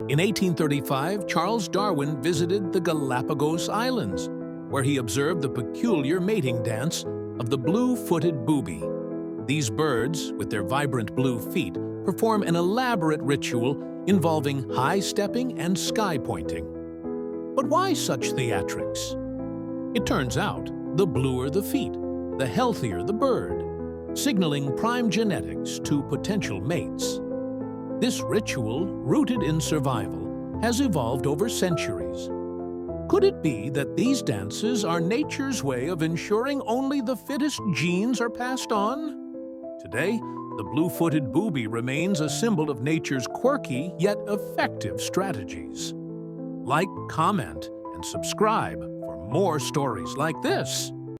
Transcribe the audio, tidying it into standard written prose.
In 1835, Charles Darwin visited the Galapagos Islands, where he observed the peculiar mating dance of the blue-footed booby. These birds, with their vibrant blue feet, perform an elaborate ritual involving high-stepping and sky-pointing. But why such theatrics? It turns out, the bluer the feet, the healthier the bird, signaling prime genetics to potential mates. This ritual, rooted in survival, has evolved over centuries. Could it be that these dances are nature's way of ensuring only the fittest genes are passed on? Today, the blue-footed booby remains a symbol of nature's quirky yet effective strategies. Like, comment, and subscribe for more stories like this.